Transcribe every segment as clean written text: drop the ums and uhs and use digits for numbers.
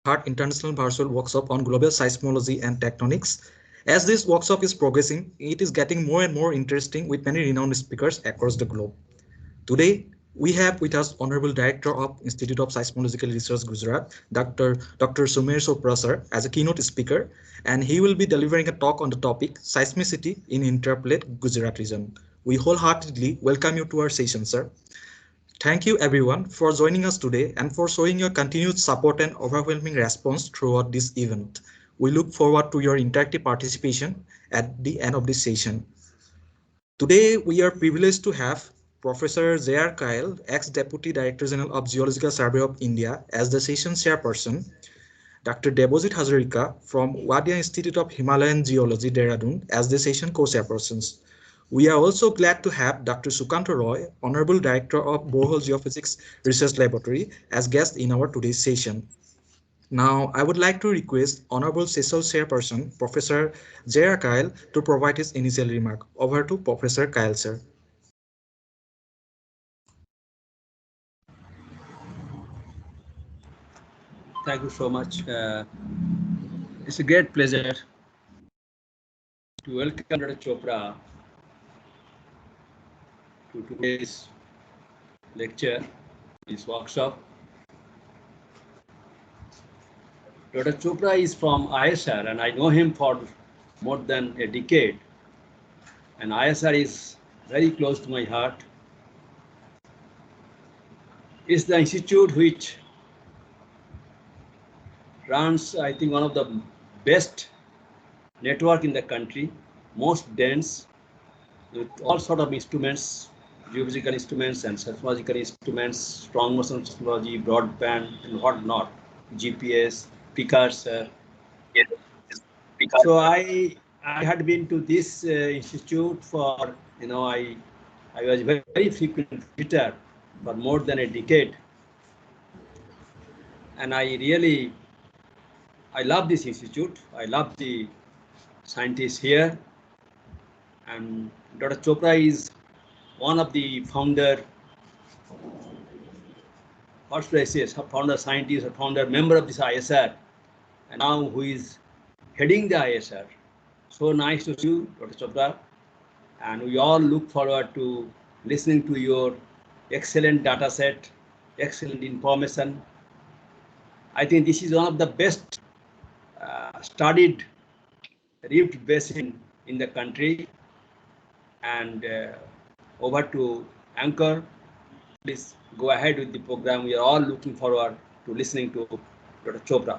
third International Virtual Workshop on Global Seismology and Tectonics. As this workshop is progressing, it is getting more and more interesting with many renowned speakers across the globe. Today, we have with us Honorable Director of Institute of Seismological Research, Gujarat, Dr. Sumer Chopra sir, as a keynote speaker, and he will be delivering a talk on the topic Seismicity in Intraplate, Gujarat region. We wholeheartedly welcome you to our session, sir. Thank you everyone for joining us today and for showing your continued support and overwhelming response throughout this event. We look forward to your interactive participation at the end of this session. Today, we are privileged to have Professor J.R. Kyle, ex-Deputy Director General of Geological Survey of India, as the session chairperson, Dr. Debojit Hazarika from Wadia Institute of Himalayan Geology, Dehradun, as the session co-chairpersons. We are also glad to have Dr. Sukanta Roy, Honorable Director of Borehole Geophysics Research Laboratory, as guest in our today's session. Now, I would like to request Honorable Cecil Chairperson, Professor J.R. Kyle, to provide his initial remark. Over to Professor Kyle, sir. Thank you so much. It's a great pleasure to welcome Dr. Chopra to today's lecture, this workshop. Dr. Chopra is from ISR and I know him for more than a decade. And ISR is very close to my heart. It's the institute which runs, I think, one of the best network in the country, most dense, with all sort of instruments, geophysical instruments and seismological instruments, strong motion seismology, broadband, and whatnot, GPS, precursor. So I had been to this institute for, I was very frequent visitor for more than a decade, and I love this institute. I love the scientists here, and Dr. Chopra is one of the founder scientist or founder member of this ISR, and now who is heading the ISR. So nice to see you, Dr. Chopra, and we all look forward to listening to your excellent data set, excellent information. I think this is one of the best studied rift basin in the country. And over to Anchor. Please go ahead with the program. We are all looking forward to listening to Dr. Chopra.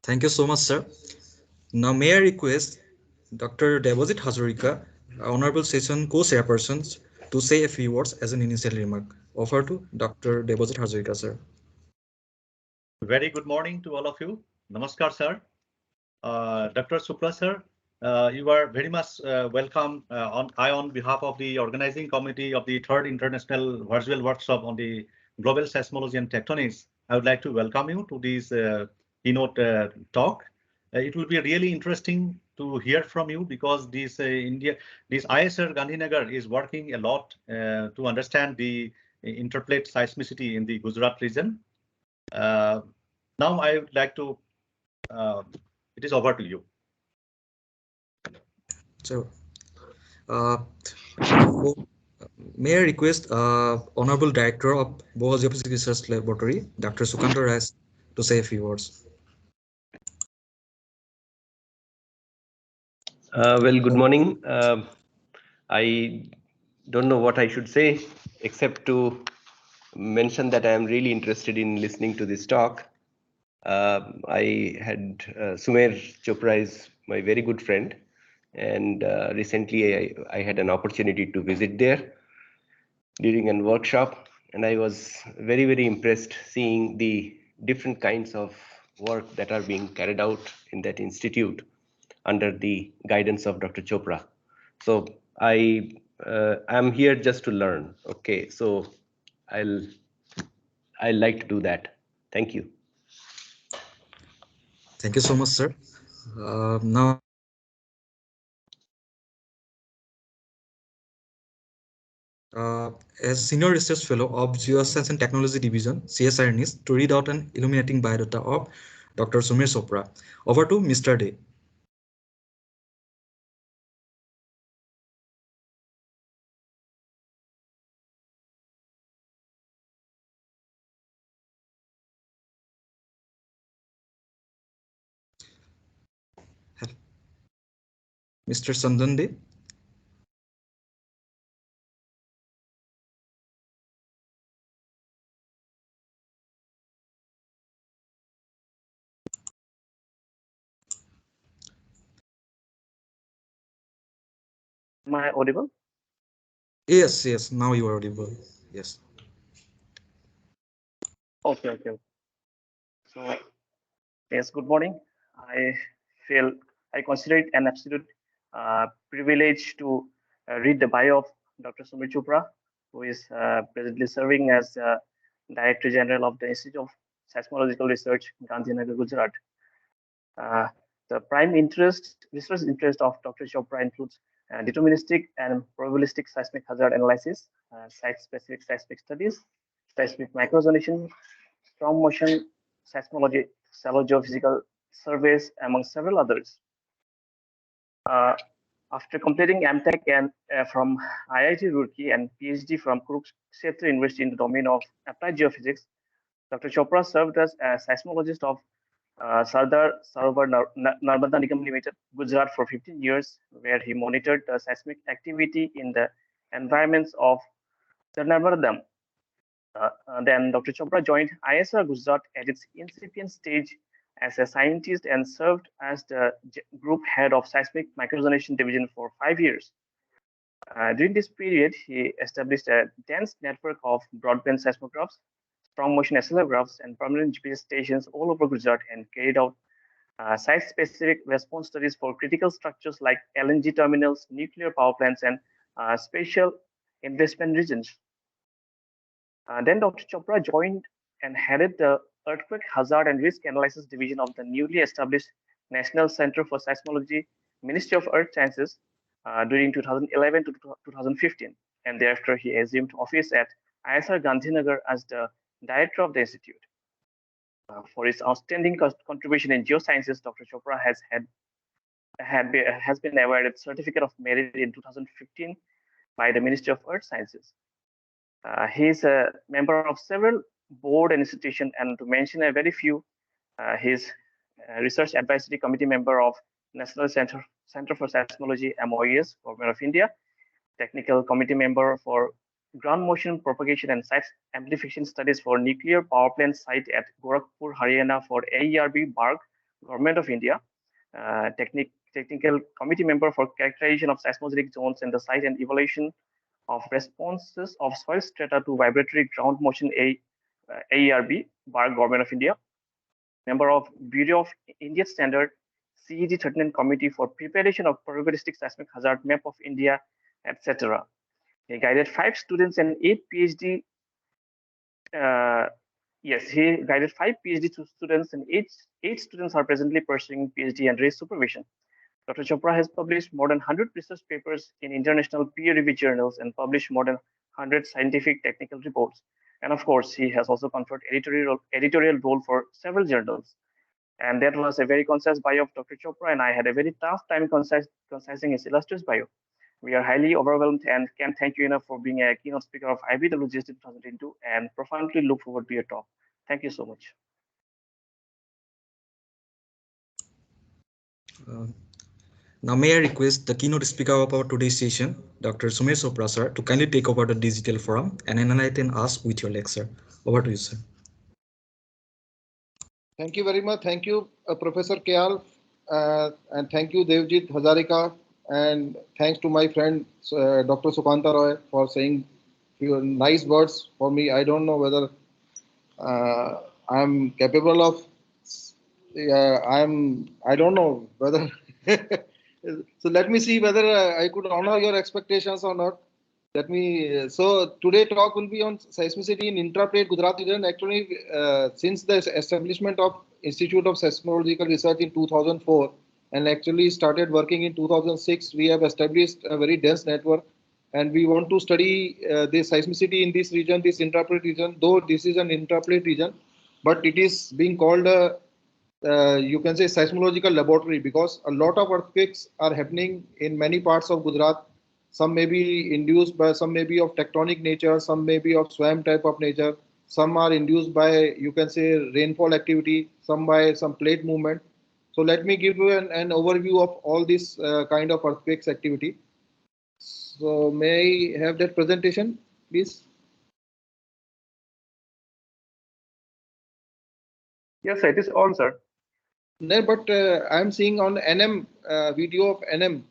Thank you so much, sir. Now, may I request Dr. Debojit Hazarika, Honorable Session co-chairperson, to say a few words as an initial remark. Over to Dr. Debojit Hazarika, sir. Very good morning to all of you. Namaskar, sir. Dr. Chopra, sir, you are very much welcome. On behalf of the organizing committee of the Third International Virtual Workshop on the Global Seismology and Tectonics, I would like to welcome you to this keynote talk. It will be really interesting to hear from you because this ISR Gandhinagar is working a lot to understand the interplate seismicity in the Gujarat region. Now I would like to, it is over to you. So, may I request Honorable Director of Borehole Geophysics Research Laboratory, Dr. Sukanta Roy, to say a few words. Well, good morning. I don't know what I should say except to mention that I am really interested in listening to this talk. I had Sumer Chopra is my very good friend, and recently I had an opportunity to visit there during a workshop, and I was very, very impressed seeing the different kinds of work that are being carried out in that institute under the guidance of Dr. Chopra. So I am here just to learn. Okay, so I like to do that. Thank you. Thank you so much, sir. Now as Senior Research Fellow of Geoscience and Technology Division, CSIR NIST, to read out an illuminating biodata of Dr. Sumir Chopra. Over to Mr. Day. Mr. Sandan Day. Am I audible? Yes, yes, now you are audible. Yes. Okay. So, yes, good morning. I feel I consider it an absolute privilege to read the bio of Dr. Sumir Chopra, who is presently serving as Director General of the Institute of Seismological Research, Gandhinagar, Gujarat. The prime research interest of Dr. Chopra includes deterministic and probabilistic seismic hazard analysis, site-specific seismic studies, seismic microzonation, storm motion seismology, shallow geophysical surveys, among several others. Uh, After completing MTech and from IIT Roorkee and PhD from Kurukshetra University in the domain of applied geophysics, Dr. Chopra served as a seismologist of Sardar Sarovar Narmada Nigam Limited, Gujarat for 15 years, where he monitored the seismic activity in the environments of the Narmada Dam. Then Dr. Chopra joined ISR Gujarat at its incipient stage as a scientist and served as the group head of seismic microzonation division for 5 years. During this period, he established a dense network of broadband seismographs, strong motion oscillographs, and permanent GPS stations all over Gujarat and carried out site-specific response studies for critical structures like LNG terminals, nuclear power plants, and special investment regions. Then Dr. Chopra joined and headed the Earthquake Hazard and Risk Analysis Division of the newly established National Center for Seismology, Ministry of Earth Sciences during 2011 to 2015. And thereafter, he assumed office at ISR Gandhinagar as the director of the institute. For his outstanding contribution in geosciences, Dr. Chopra has been awarded Certificate of Merit in 2015 by the Ministry of Earth Sciences. He is a member of several board and institutions, and to mention a very few, he's Research Advisory Committee member of National Center for Seismology, MOES, Government of India, Technical Committee member for Ground Motion Propagation and Site Amplification Studies for Nuclear Power Plant Site at Gorakhpur, Haryana for AERB, BARG, Government of India, Technical Committee member for Characterization of Seismogenic Zones and the Site and Evaluation of responses of soil strata to vibratory ground motion AERB, BARG, Government of India, member of Bureau of Indian Standard, CED 39 Committee for Preparation of Probabilistic Seismic Hazard Map of India, etc. He guided 5 students and 8 PhD. He guided 5 PhD students and 8 students are presently pursuing PhD under his supervision. Dr. Chopra has published more than 100 research papers in international peer-reviewed journals and published more than 100 scientific technical reports. And of course, he has also conferred editorial role for several journals. And that was a very concise bio of Dr. Chopra, and I had a very tough time concising his illustrious bio. We are highly overwhelmed and can't thank you enough for being a keynote speaker of IVWGST 2022 and profoundly look forward to your talk. Thank you so much. Now may I request the keynote speaker of our today's session, Dr. Sumir Chopra sir, to kindly take over the digital forum and enlighten us with your lecture. Over to you, sir. Thank you very much. Thank you, Professor Kyal, and thank you, Devjit Hazarika, and thanks to my friend Dr. Sukanta Roy for saying few nice words for me. I don't know whether I'm capable of. I don't know whether. So let me see whether I could honor your expectations or not. So today talk will be on seismicity in intraplate Gujarat region. Actually, since the establishment of Institute of Seismological Research in 2004 and actually started working in 2006, we have established a very dense network and we want to study the seismicity in this region, this intraplate region. Though this is an intraplate region, but it is being called a you can say seismological laboratory, because a lot of earthquakes are happening in many parts of Gujarat. Some may be induced by, some may be of tectonic nature, some may be of swam type of nature, some are induced by, you can say, rainfall activity, some by some plate movement. So let me give you an overview of all this kind of earthquakes activity. So may I have that presentation, please? Yes, it is on, sir. No, but I'm seeing on NM video of NM.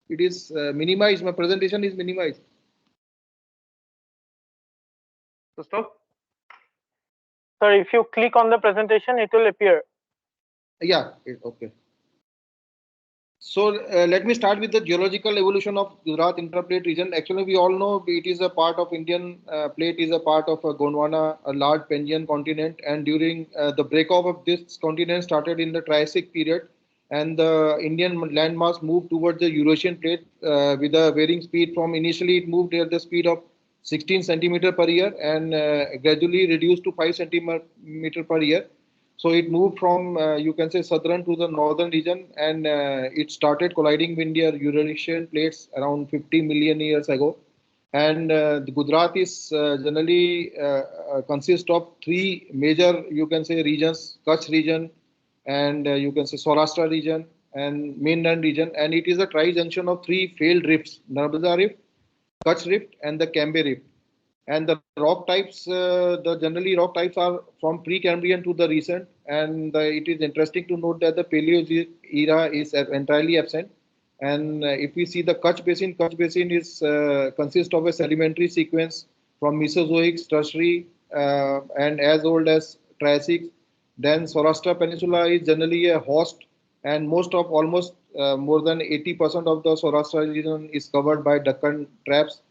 It is minimized. My presentation is minimized. So stop. Sir, if you click on the presentation, it will appear. Yeah, okay. So let me start with the geological evolution of Gujarat intraplate region. Actually, we all know it is a part of Indian plate, is a part of Gondwana, a large Pangean continent. And during the breakup of this continent started in the Triassic period, and the Indian landmass moved towards the Eurasian plate with a varying speed. From initially it moved at the speed of 16 centimeter per year, and gradually reduced to 5 centimeter per year. So it moved from, you can say, southern to the northern region, and it started colliding with the Eurasian plates around 50 million years ago. And the Gujarat is generally consists of three major, you can say, regions: Kutch region, and you can say Saurashtra region, and mainland region. And it is a tri-junction of three failed rifts: Narmada Rift, Kutch Rift, and the Cambay Rift. And the rock types, the generally rock types are from Precambrian to the recent. And it is interesting to note that the Paleo era is entirely absent. And if we see the Kutch Basin is consists of a sedimentary sequence from Mesozoic, Tertiary, and as old as Triassic. Then Saurashtra Peninsula is generally a host, and most of almost more than 80% of the Saurashtra region is covered by Deccan traps.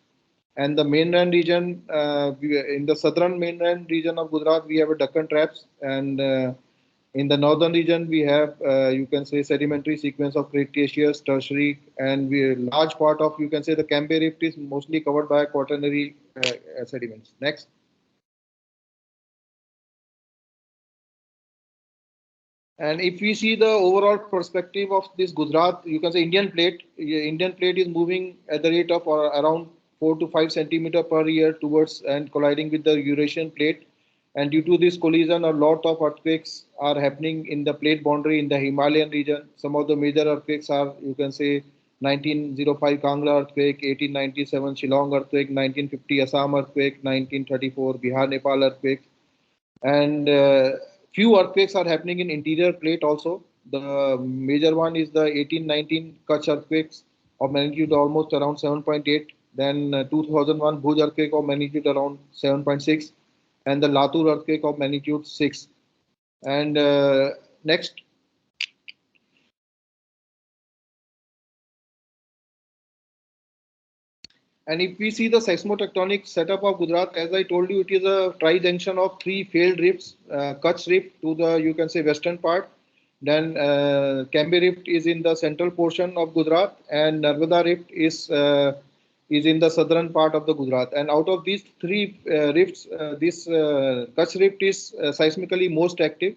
And the mainland region, in the southern mainland region of Gujarat, we have a Deccan traps, and in the northern region, we have, you can say, sedimentary sequence of Cretaceous, Tertiary, and we, large part of, you can say, the Cambay Rift is mostly covered by quaternary sediments. Next. And if we see the overall perspective of this Gujarat, you can say Indian plate is moving at the rate of around 4 to 5 centimeter per year towards and colliding with the Eurasian plate. And due to this collision, a lot of earthquakes are happening in the plate boundary in the Himalayan region. Some of the major earthquakes are, you can say, 1905 Kangra earthquake, 1897 Shillong earthquake, 1950 Assam earthquake, 1934 Bihar Nepal earthquake. And few earthquakes are happening in interior plate also. The major one is the 1819 Kutch earthquakes of magnitude almost around 7.8. Then 2001 Bhuj earthquake of magnitude around 7.6, and the Latur earthquake of magnitude 6. And next. And if we see the seismotectonic setup of Gujarat, as I told you, it is a tri-junction of three failed rifts. Kutch Rift to the, you can say, western part. Then Cambay Rift is in the central portion of Gujarat, and Narmada Rift is in the southern part of the Gujarat. And out of these three rifts, this Kutch Rift is seismically most active.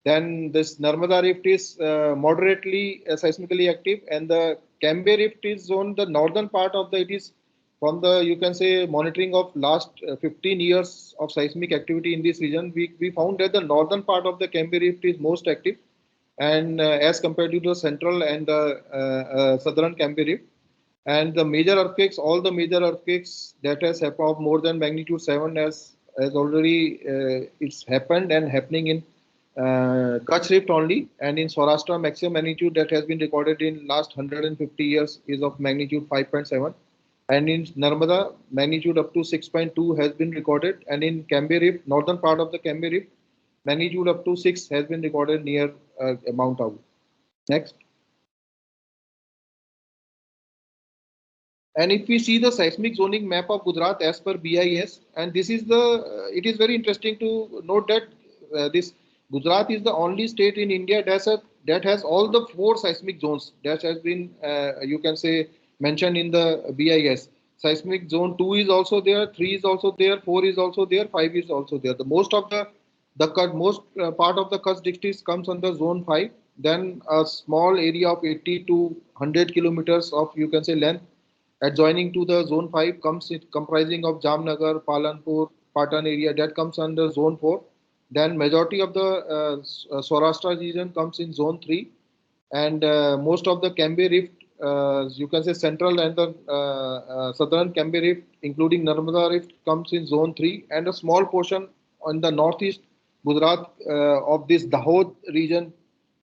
Then this Narmada Rift is moderately seismically active, and the Cambay Rift is on the northern part of the, it is from the, you can say, monitoring of last 15 years of seismic activity in this region, we found that the northern part of the Cambay Rift is most active, and as compared to the central and the southern Cambay Rift. And the major earthquakes, all the major earthquakes that has happened of more than magnitude 7 as already it's happened and happening in Kutch Rift only, and in Saurashtra maximum magnitude that has been recorded in last 150 years is of magnitude 5.7. And in Narmada, magnitude up to 6.2 has been recorded. And in Cambay Rift, northern part of the Cambay Rift, magnitude up to 6 has been recorded near Mount Abu. Next. And if we see the seismic zoning map of Gujarat as per BIS, and this is the, it is very interesting to note that this Gujarat is the only state in India that has all the 4 seismic zones that has been, you can say, mentioned in the BIS. seismic zone 2 is also there, 3 is also there, 4 is also there, 5 is also there. The most of the most part of the Kutch district comes under zone 5. Then a small area of 80 to 100 kilometers of, you can say, length adjoining to the zone 5 comes comprising of Jamnagar, Palanpur, Patan area, that comes under zone 4. Then majority of the Saurashtra region comes in zone 3, and most of the Cambay Rift, you can say central and the southern Cambay Rift, including Narmada Rift, comes in zone 3, and a small portion on the northeast Gujarat of this Dahod region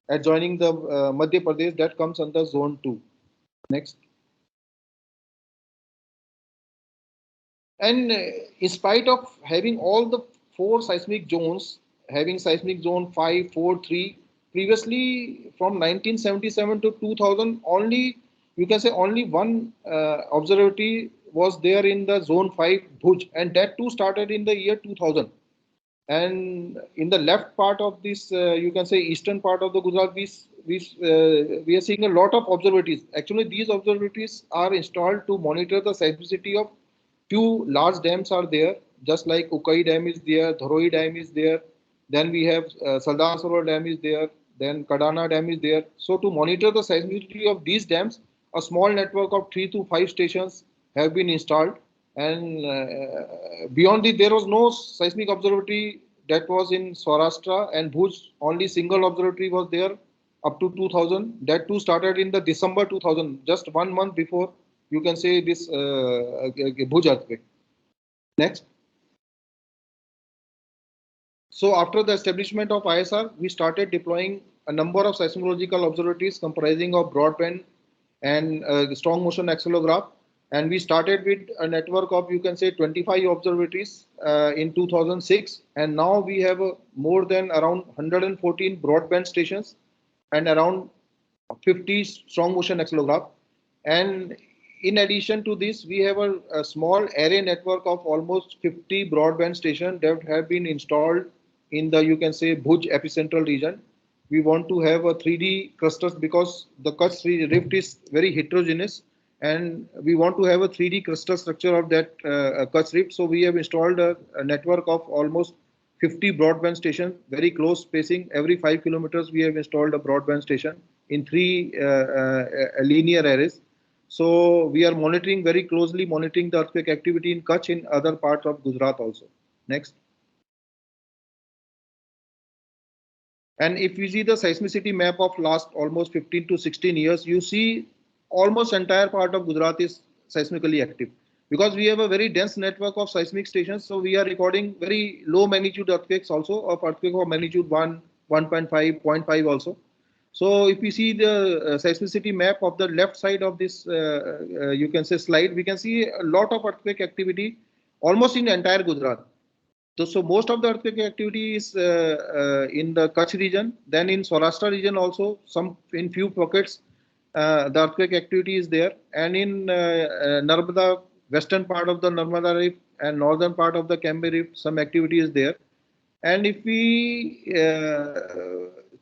adjoining the Madhya Pradesh, that comes under zone 2. Next. And in spite of having all the 4 seismic zones, having seismic zone 5, 4, 3, previously from 1977 to 2000, only, you can say, only one observatory was there in the zone 5 Bhuj, and that too started in the year 2000. And in the left part of this, you can say, eastern part of the Gujarat, we are seeing a lot of observatories. Actually, these observatories are installed to monitor the seismicity of few large dams are there, just like Ukai Dam is there, Dharoi Dam is there. Then we have Sardar Sarovar Dam is there. Then Kadana Dam is there. So to monitor the seismicity of these dams, a small network of 3 to 5 stations have been installed. And beyond it, there was no seismic observatory that was in Saurashtra and Bhuj. Only single observatory was there up to 2000. That too started in the December 2000, just 1 month before, you can say, this Bhuj earthquake. Next. So after the establishment of ISR, we started deploying a number of seismological observatories comprising of broadband and strong motion accelegraph. And we started with a network of, you can say, 25 observatories in 2006. And now we have more than around 114 broadband stations and around 50 strong motion accelegraph. And in addition to this, we have a small array network of almost 50 broadband stations that have been installed in the, you can say, Bhuj epicentral region. We want to have a 3D clusters because the Kutch Rift is very heterogeneous, and we want to have a 3D cluster structure of that Kutch Rift. So we have installed a network of almost 50 broadband stations, very close spacing. Every 5 kilometers, we have installed a broadband station in 3 linear arrays. So we are monitoring very closely, monitoring the earthquake activity in Kutch, in other parts of Gujarat also. Next. And if we see the seismicity map of last almost 15 to 16 years, you see almost entire part of Gujarat is seismically active, because we have a very dense network of seismic stations. So we are recording very low magnitude earthquakes also, of earthquake of magnitude 1, 1.5, 0.5 also. So if we see the seismicity map of the left side of this, you can say, slide, we can see a lot of earthquake activity almost in the entire Gujarat. So most of the earthquake activity is in the Kutch region. Then in Saurashtra region also, some in few pockets, the earthquake activity is there. And in Narmada, western part of the Narmada Rift and northern part of the Cambay Rift, some activity is there. And if we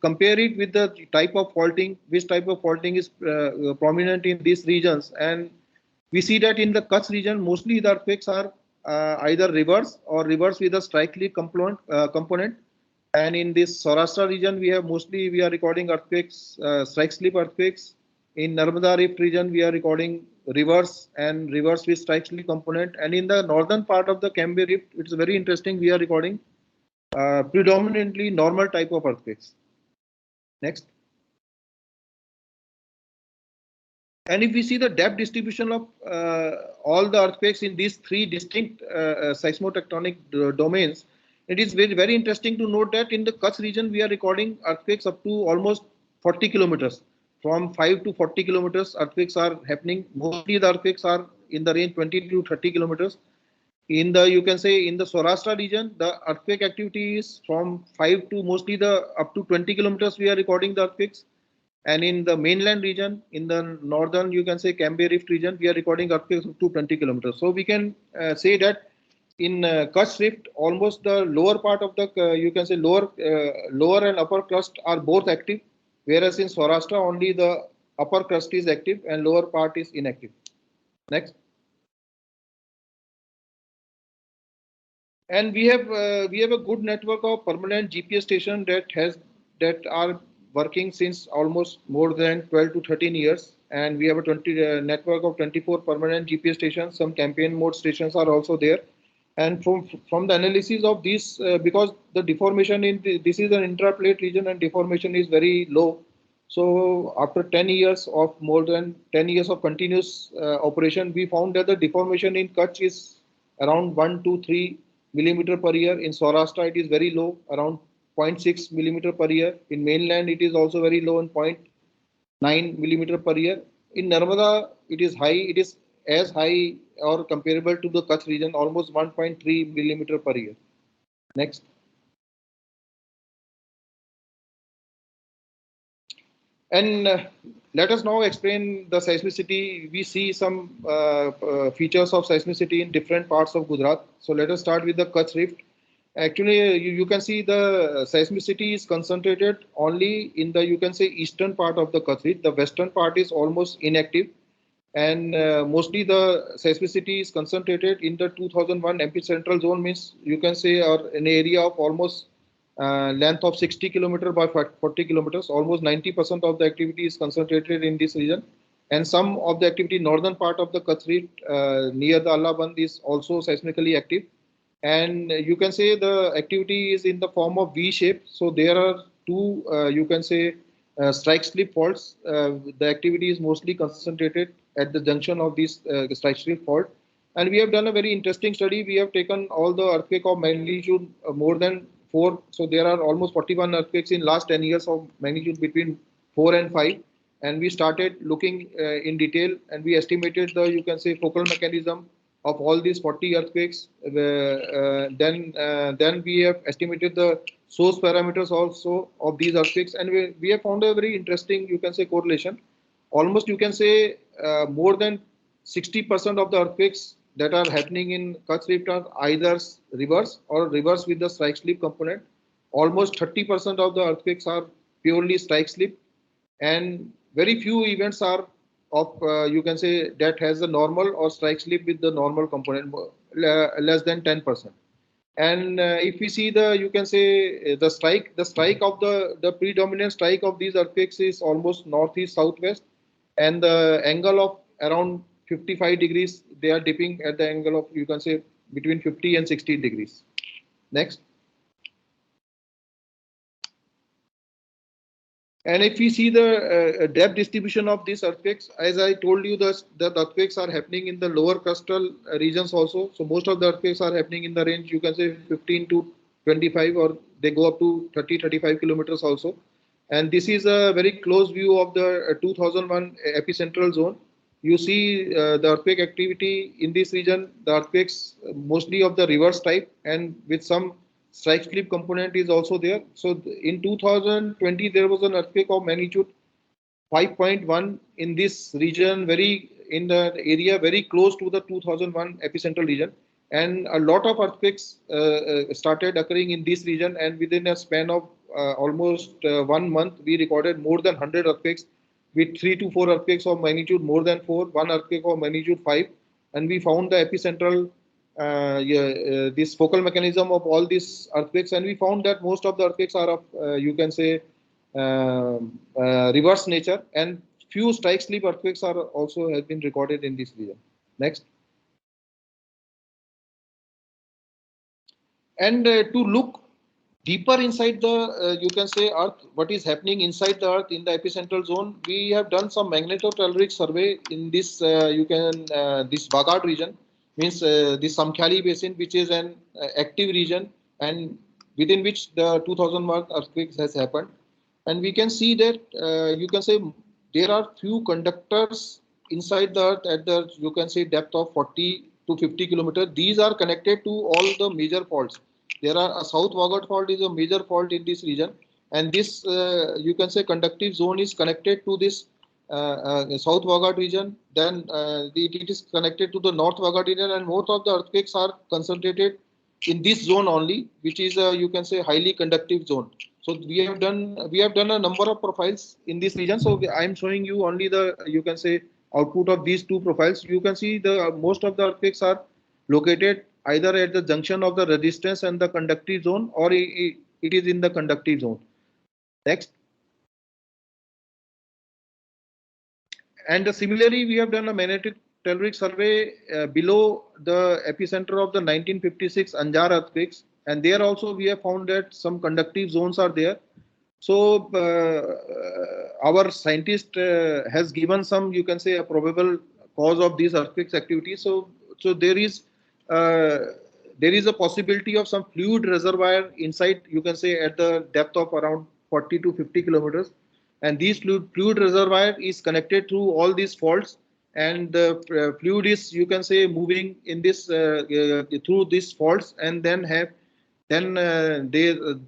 compare it with the type of faulting, which type of faulting is prominent in these regions, and we see that in the Kutch region, mostly the earthquakes are either reverse or reverse with a strike-slip component. And in this Saurashtra region, we are recording earthquakes, strike-slip earthquakes. In Narmada Rift region, we are recording reverse and reverse with strike-slip component. And in the northern part of the Cambay Rift, it's very interesting, we are recording predominantly normal type of earthquakes. Next. And if we see the depth distribution of all the earthquakes in these 3 distinct seismotectonic domains, it is very, very interesting to note that in the Kutch region, we are recording earthquakes up to almost 40 kilometers. From 5 to 40 kilometers, earthquakes are happening. Mostly the earthquakes are in the range 20 to 30 kilometers. In the, you can say, in the Saurashtra region, the earthquake activity is from 5 to mostly the up to 20 kilometers, we are recording the earthquakes. And in the mainland region, in the northern, you can say, Cambay Rift region, we are recording earthquakes up to 20 kilometers. So we can say that in Kutch Rift, almost the lower part of the, you can say, lower and upper crust are both active, whereas in Saurashtra, only the upper crust is active and lower part is inactive. Next. And we have a good network of permanent GPS stations that are working since almost more than 12 to 13 years. And we have a network of 24 permanent GPS stations. Some campaign mode stations are also there. And from the analysis of this, because the deformation this is an intraplate region and deformation is very low. So after 10 years of more than 10 years of continuous operation, we found that the deformation in Kutch is around 1 to 3 millimeter per year. In Saurashtra, it is very low, around 0.6 millimeter per year. In mainland, it is also very low, in 0.9 millimeter per year. In Narmada, it is high. It is as high or comparable to the Kutch region, almost 1.3 millimeter per year. Next. And let us now explain the seismicity. We see some features of seismicity in different parts of Gujarat. So let us start with the Kutch Rift. Actually, you can see the seismicity is concentrated only in the, you can say, eastern part of the Kutch Rift. The western part is almost inactive. And mostly the seismicity is concentrated in the 2001 epicentral zone, means you can say, or an area of almost length of 60 kilometers by 40 kilometers. Almost 90% of the activity is concentrated in this region. And some of the activity northern part of the Kutch Rift near the Allah Band is also seismically active. And you can say the activity is in the form of V shape. So there are two, you can say, strike slip faults. The activity is mostly concentrated at the junction of these strike slip fault. And we have done a very interesting study. We have taken all the earthquake of magnitude more than 4. So there are almost 41 earthquakes in last 10 years of magnitude between 4 and 5. And we started looking in detail, and we estimated the, you can say, focal mechanism of all these 40 earthquakes. Then we have estimated the source parameters also of these earthquakes, and we have found a very interesting, you can say, correlation. Almost, you can say, more than 60% of the earthquakes that are happening in Kutch Rift are either reverse or reverse with the strike slip component. Almost 30% of the earthquakes are purely strike slip, and very few events are of, you can say, that has a normal or strike slip with the normal component, less than 10%. And if we see the, you can say, the strike of the predominant strike of these earthquakes is almost northeast southwest, and the angle of around 55 degrees, they are dipping at the angle of, you can say, between 50 and 60 degrees. Next. And if we see the depth distribution of these earthquakes, as I told you, the earthquakes are happening in the lower crustal regions also. So most of the earthquakes are happening in the range, you can say, 15 to 25, or they go up to 30-35 kilometers also. And this is a very close view of the 2001 epicentral zone. You see the earthquake activity in this region, the earthquakes mostly of the reverse type, and with some strike slip component is also there. So in 2020, there was an earthquake of magnitude 5.1 in this region, in the area very close to the 2001 epicentral region. And a lot of earthquakes started occurring in this region, and within a span of almost 1 month, we recorded more than 100 earthquakes, with 3 to 4 earthquakes of magnitude more than 4, 1 earthquake of magnitude 5. And we found the epicentral, this focal mechanism of all these earthquakes, and we found that most of the earthquakes are of, you can say, reverse nature, and few strike slip earthquakes are also have been recorded in this region. Next. And to look deeper inside the, you can say, earth, what is happening inside the earth in the epicentral zone, we have done some magnetotelluric survey in this, this Baghat region, means this Samkhali basin, which is an active region, and within which the 2001 earthquakes has happened. And we can see that, you can say, there are few conductors inside the earth at the, you can say, depth of 40 to 50 kilometers. These are connected to all the major faults. There are a South Vagat fault is a major fault in this region, and this, you can say, conductive zone is connected to this South Vagat region. Then it is connected to the North Vagat region, and most of the earthquakes are concentrated in this zone only, which is a, you can say, highly conductive zone. So we have done a number of profiles in this region. So I am showing you only the, you can say, output of these two profiles. You can see the most of the earthquakes are located either at the junction of the resistance and the conductive zone, or it is in the conductive zone. Next. And similarly, we have done a magnetic telluric survey below the epicenter of the 1956 Anjar earthquakes, and there also we have found that some conductive zones are there. So our scientist has given some, you can say, a probable cause of these earthquakes activity. So there is a possibility of some fluid reservoir inside, you can say, at the depth of around 40 to 50 kilometers. And this fluid reservoir is connected through all these faults, and the fluid is, you can say, moving in this through these faults, and then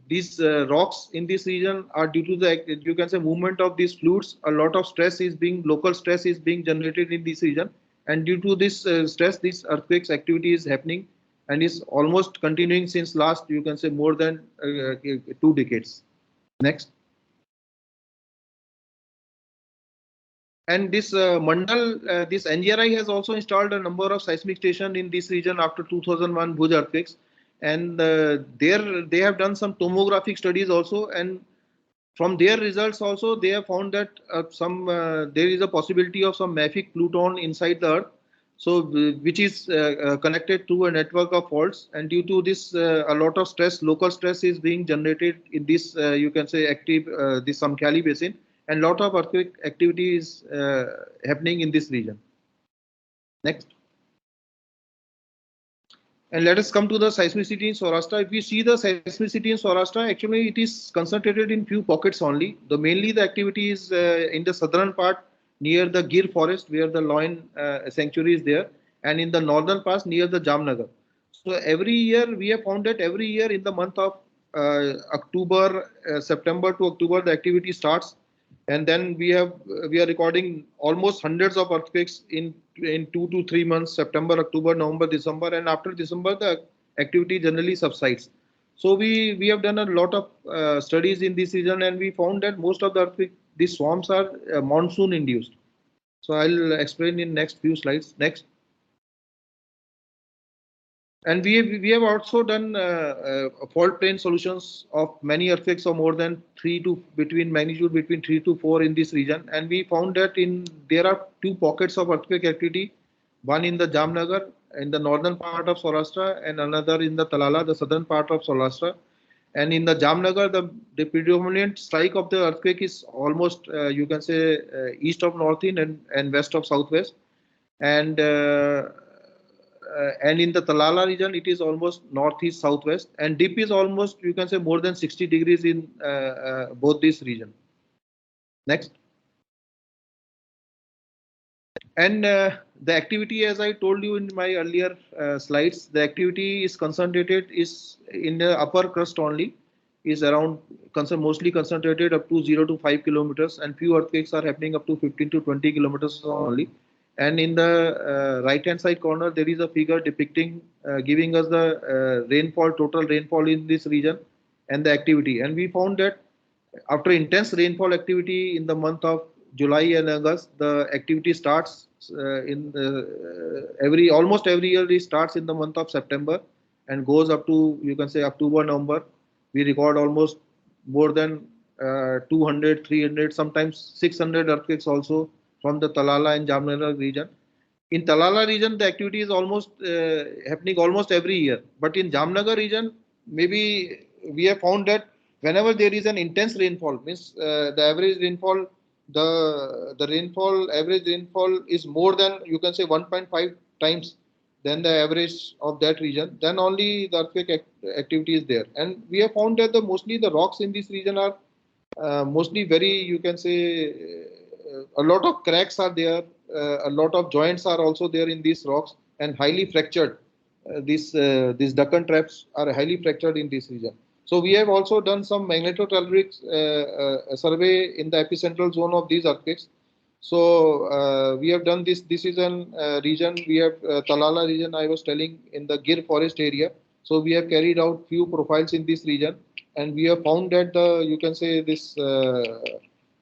these rocks in this region are due to the, you can say, movement of these fluids. A lot of local stress is being generated in this region, and due to this stress, this earthquakes activity is happening and is almost continuing since last, you can say, more than 2 decades. Next. And this Mandal, this NGRI has also installed a number of seismic stations in this region after 2001 Bhuj earthquakes, and there they have done some tomographic studies also, and from their results also they have found that there is a possibility of some mafic pluton inside the earth, so which is connected to a network of faults, and due to this a lot of stress, local stress is being generated in this you can say active this Samkhali basin, and lot of earthquake activity is happening in this region. Next. And let us come to the seismicity in Saurashtra. If we see the seismicity in Saurashtra, actually it is concentrated in few pockets only. Mainly the activity is in the southern part near the Gir forest, where the lion sanctuary is there, and in the northern part near the Jamnagar. So every year we have found that every year in the month of October, September to October, the activity starts, and then we are recording almost hundreds of earthquakes in 2 to 3 months, September, October, November, December, and after December the activity generally subsides. So we have done a lot of studies in this region, and we found that most of the earthquake, these swarms are monsoon induced. So I'll explain in next few slides. Next. And we have also done fault plane solutions of many earthquakes of more than magnitude between 3 to 4 in this region, and we found that there are 2 pockets of earthquake activity, one in the Jamnagar in the northern part of Saurashtra, and another in the Talala, the southern part of Saurashtra. And in the Jamnagar, the predominant strike of the earthquake is almost you can say east of northeast and west of southwest, and in the Talala region, it is almost northeast southwest, and dip is almost, you can say, more than 60 degrees in both these regions. Next. And the activity, as I told you in my earlier slides, the activity is concentrated is in the upper crust only, is around mostly concentrated up to 0 to 5 kilometers, and few earthquakes are happening up to 15 to 20 kilometers only. And in the right hand side corner, there is a figure depicting giving us the total rainfall in this region and the activity. And we found that after intense rainfall activity in the month of July and August, the activity starts almost every year. It starts in the month of September and goes up to, you can say, October, November. We record almost more than 200, 300, sometimes 600 earthquakes also from the Talala and Jamnagar region. In Talala region, the activity is almost happening almost every year. But in Jamnagar region, maybe we have found that whenever there is an intense rainfall, means the average rainfall, average rainfall is more than, you can say, 1.5 times than the average of that region, then only the earthquake activity is there. And we have found that mostly the rocks in this region are mostly very, you can say, a lot of cracks are there, a lot of joints are also there in these rocks, and highly fractured. These Deccan traps are highly fractured in this region. So we have also done some magnetotelluric survey in the epicentral zone of these earthquakes. So we have done this. This is an region, we have Talala region, I was telling, in the Gir forest area. So we have carried out few profiles in this region, and we have found that you can say this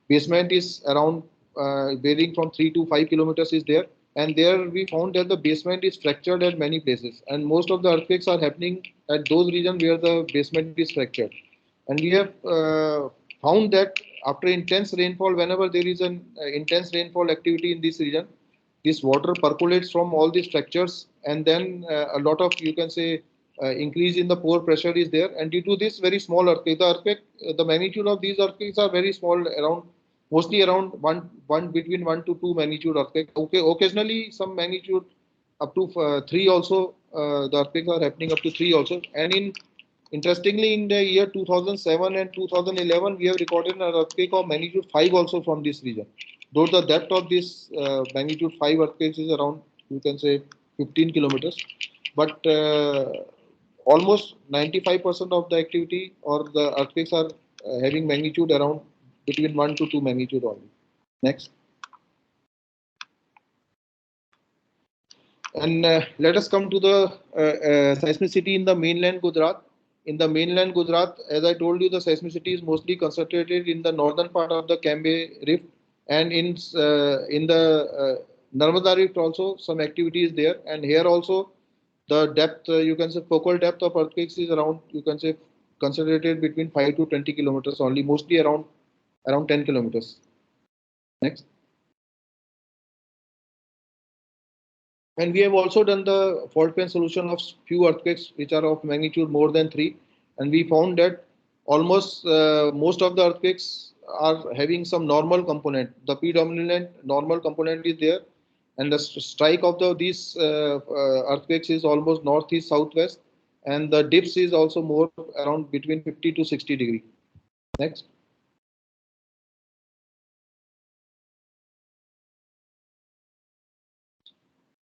basement is around varying from 3 to 5 kilometers is there, and there we found that the basement is fractured at many places, and most of the earthquakes are happening at those regions where the basement is fractured. And we have found that after intense rainfall, whenever there is an intense rainfall activity in this region, this water percolates from all these fractures, and then a lot of, you can say, increase in the pore pressure is there. And due to this very small earthquake, the magnitude of these earthquakes are very small, mostly around between 1 to 2 magnitude earthquake. Okay, occasionally some magnitude up to 3 also. The earthquakes are happening up to 3 also. And interestingly, in the year 2007 and 2011, we have recorded an earthquake of magnitude 5 also from this region. Though the depth of this magnitude 5 earthquakes is around, you can say, 15 kilometers, but almost 95% of the activity or the earthquakes are having magnitude around between 1 to 2 magnitude only. Next. And let us come to the seismicity in the mainland Gujarat. In the mainland Gujarat, as I told you, the seismicity is mostly concentrated in the northern part of the Cambay Rift, and in the Narmada Rift also some activity is there. And here also the depth, you can say, focal depth of earthquakes is around, you can say, concentrated between 5 to 20 kilometers only, mostly around 10 kilometers. Next. And we have also done the fault plane solution of few earthquakes which are of magnitude more than 3, and we found that almost most of the earthquakes are having some normal component. The predominant normal component is there, and the strike of these earthquakes is almost northeast southwest, and the dips is also more around between 50 to 60 degree. Next.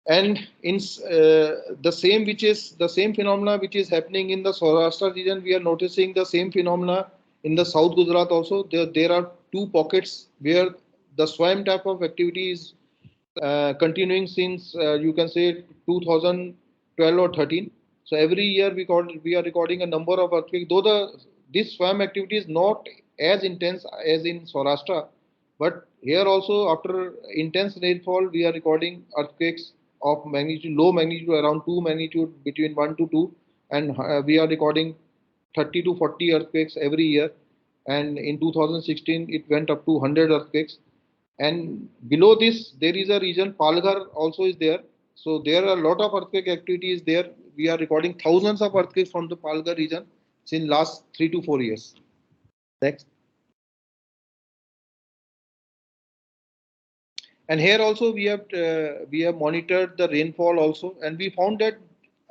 And in the same phenomena which is happening in the Saurashtra region, we are noticing the same phenomena in the South Gujarat also. There are 2 pockets where the SWAM type of activity is continuing since you can say 2012 or 13. So every year we are recording a number of earthquakes. Though this SWAM activity is not as intense as in Saurashtra, but here also after intense rainfall we are recording earthquakes of magnitude, low magnitude, around 2 magnitude, between 1 to 2, and we are recording 30 to 40 earthquakes every year. And in 2016 it went up to 100 earthquakes. And below this there is a region Palghar also is there. So there are a lot of earthquake activities there. We are recording thousands of earthquakes from the Palghar region since last 3 to 4 years. Next. And here also we have monitored the rainfall also, and we found that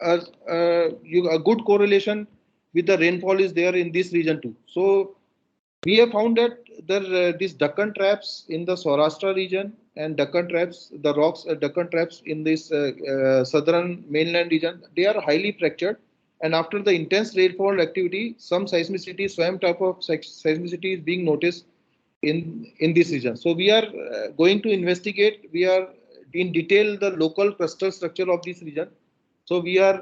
a good correlation with the rainfall is there in this region too. So we have found that these Deccan traps in the Saurashtra region and Deccan traps, Deccan traps in this southern mainland region, they are highly fractured. And after the intense rainfall activity, some seismicity, SWAM type of seismicity is being noticed in this region. So we are going to investigate. We are in detail the local crustal structure of this region. So we are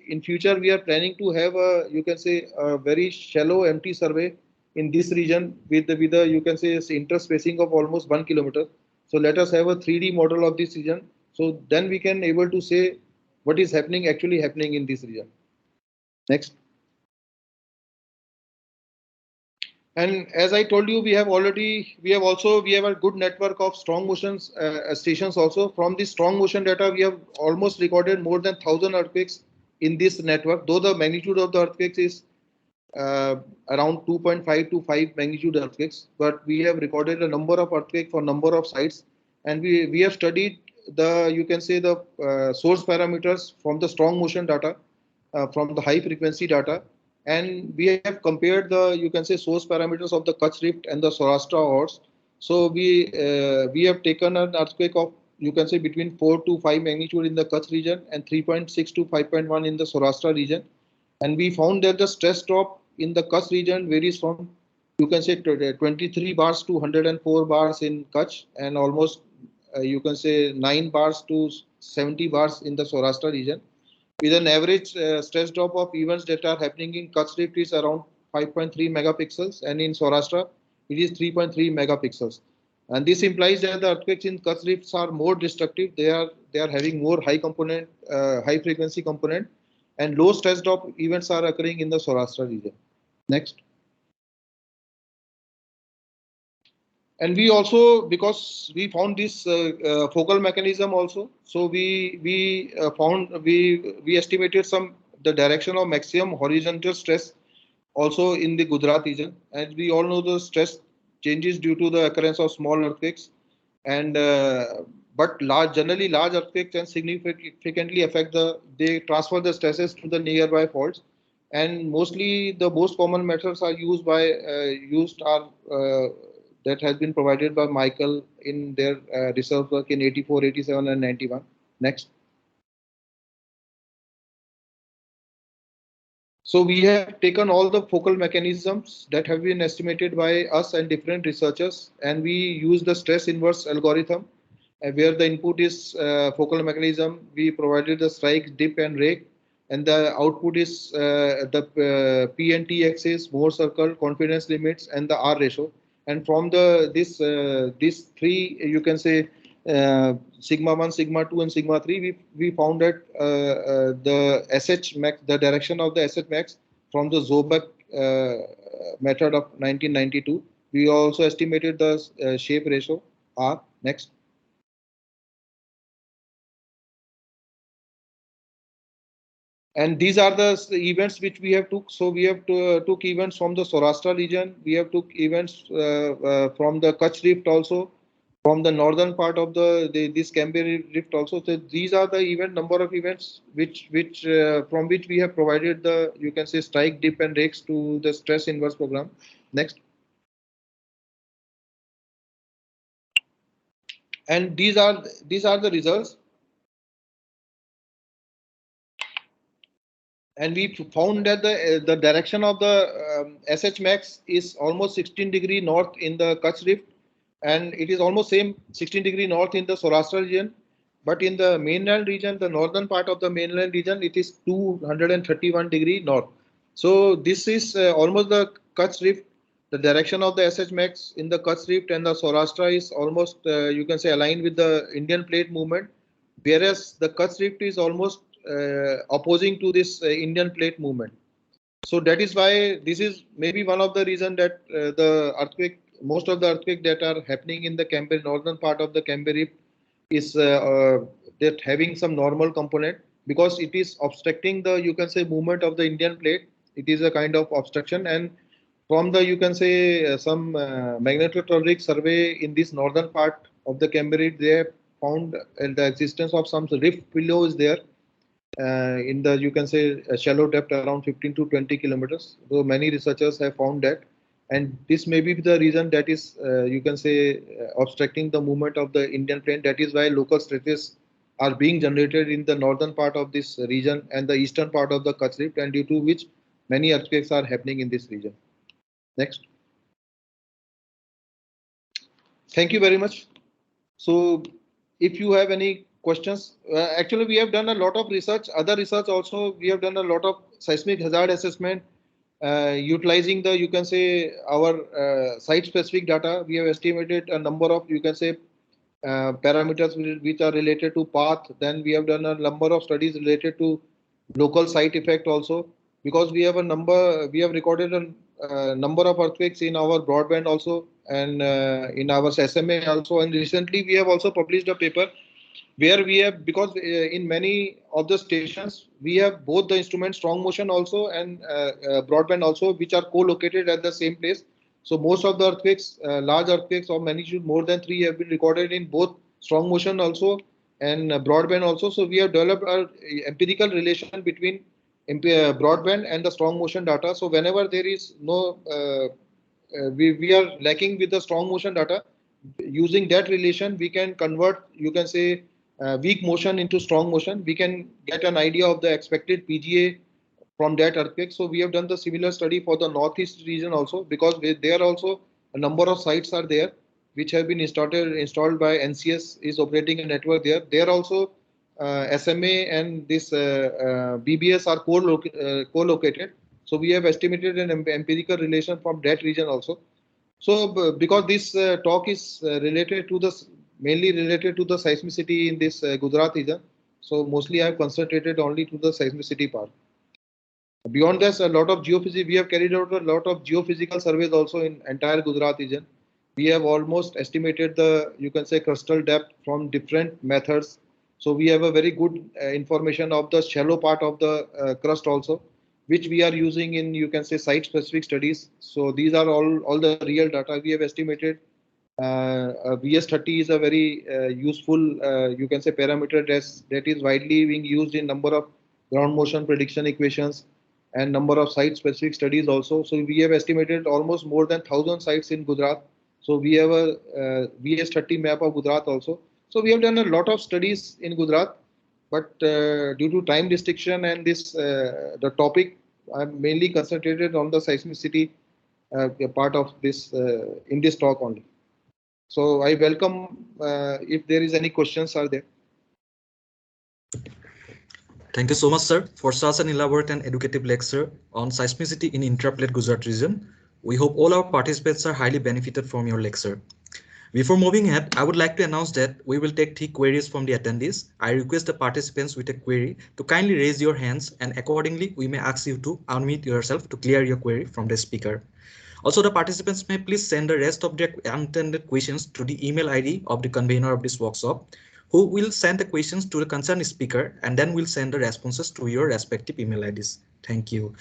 in future we are planning to have a, you can say, a very shallow empty survey in this region with the you can say interspacing of almost 1 kilometer. So let us have a 3D model of this region. So then we can able to say what is actually happening in this region. Next. And as I told you, we have a good network of strong motion stations also. From this strong motion data, we have almost recorded more than 1,000 earthquakes in this network, though the magnitude of the earthquakes is around 2.5 to 5 magnitude earthquakes, but we have recorded a number of earthquakes for number of sites, and we have studied the, you can say, the source parameters from the strong motion data, from the high frequency data. And we have compared the, you can say, source parameters of the Kutch Rift and the Saurashtra ores. So we have taken an earthquake of, you can say, between 4 to 5 magnitude in the Kutch region and 3.6 to 5.1 in the Saurashtra region. And we found that the stress drop in the Kutch region varies from, you can say, 23 bars to 104 bars in Kutch, and almost you can say 9 bars to 70 bars in the Saurashtra region, with an average stress drop of events that are happening in Kutch Rift is around 5.3 megapixels, and in Saurashtra it is 3.3 megapixels. And this implies that the earthquakes in Kutch rifts are more destructive. They are having more high component, high frequency component, and low stress drop events are occurring in the Saurashtra region. Next. And we also, because we found this focal mechanism also, so we estimated the direction of maximum horizontal stress also in the Gujarat region. As we all know, the stress changes due to the occurrence of small earthquakes, and but generally large earthquakes can significantly they transfer the stresses to the nearby faults. And mostly the most common methods are that has been provided by Michael in their research work in 84, 87, and 91. Next. So we have taken all the focal mechanisms that have been estimated by us and different researchers, and we use the stress inverse algorithm, where the input is focal mechanism. We provided the strike, dip, and rake, and the output is the P and T axis, Mohr circle, confidence limits, and the R ratio. And from these three, you can say sigma 1, sigma 2, and sigma 3, we found that the SH max, the direction of the SH max from the Zoback method of 1992. We also estimated the shape ratio R. Next. And these are the events which we have took. So we have took events from the Saurashtra region. We have took events from the Kutch Rift also, from the northern part of this Canberra Rift also. So these are the number of events from which we have provided the, you can say, strike, dip, and rakes to the stress inverse program. Next. And these are the results. And we found that the direction of the SH max is almost 16° north in the Kutch Rift, and it is almost same 16° north in the Saurashtra region. But in the mainland region, the northern part of the mainland region, it is 231° north. So this is almost the Kutch Rift. The direction of the SH max in the Kutch Rift and the Saurashtra is almost, you can say, aligned with the Indian plate movement, whereas the Kutch Rift is almost opposing to this Indian plate movement. So that is why this is maybe one of the reasons that most of the earthquake that are happening in the Canberra, northern part of the Canberra Rift is that having some normal component, because it is obstructing the, you can say, movement of the Indian plate. It is a kind of obstruction, and from the, you can say, some magnetotelluric survey in this northern part of the Canberra, they have found the existence of some rift below is there. In the, you can say, a shallow depth around 15 to 20 kilometers. So many researchers have found that, and this may be the reason that is, you can say, obstructing the movement of the Indian plane. That is why local stresses are being generated in the northern part of this region and the eastern part of the Kutch Rift, and due to which many earthquakes are happening in this region. Next. Thank you very much. So if you have any questions, actually we have done a lot of research, other research also. We have done a lot of seismic hazard assessment utilizing the, you can say, our site specific data. We have estimated a number of, you can say, parameters which are related to path. Then we have done a number of studies related to local site effect also, because we have recorded a number of earthquakes in our broadband also, and in our SMA also. And recently we have also published a paper where we have, because in many of the stations we have both the instrument strong motion also and broadband also, which are co-located at the same place. So most of the earthquakes, large earthquakes of magnitude more than 3, have been recorded in both strong motion also and broadband also. So we have developed an empirical relation between broadband and the strong motion data. So whenever there is no, we are lacking with the strong motion data, using that relation we can convert, you can say, weak motion into strong motion. We can get an idea of the expected PGA from that earthquake. So we have done the similar study for the northeast region also, because there also a number of sites are there which have been installed by NCS, is operating a network there. There also SMA and this BBS are co-located. So we have estimated an empirical relation from that region also. So because this talk is related to the mainly related to the seismicity in this Gujarat region, so mostly I have concentrated only to the seismicity part. Beyond this, a lot of geophysics, we have carried out a lot of geophysical surveys also in entire Gujarat region. We have almost estimated the, you can say, crustal depth from different methods. So we have a very good information of the shallow part of the crust also, which we are using in, you can say, site specific studies. So these are all the real data we have estimated. VS30 is a very useful, you can say, parameter that is widely being used in number of ground motion prediction equations and number of site specific studies also. So we have estimated almost more than 1,000 sites in Gujarat. So we have a VS30 map of Gujarat also. So we have done a lot of studies in Gujarat, but due to time restriction and this the topic, I'm mainly concentrated on the seismicity part of this in this talk only. So I welcome if there is any questions are there. Thank you so much, sir, for such an elaborate and educative lecture on seismicity in intraplate Gujarat region. We hope all our participants are highly benefited from your lecture. Before moving ahead, I would like to announce that we will take 3 queries from the attendees. I request the participants with a query to kindly raise your hands, and accordingly, we may ask you to unmute yourself to clear your query from the speaker. Also, the participants may please send the rest of their unintended questions to the email ID of the convener of this workshop, who will send the questions to the concerned speaker and then will send the responses to your respective email IDs. Thank you.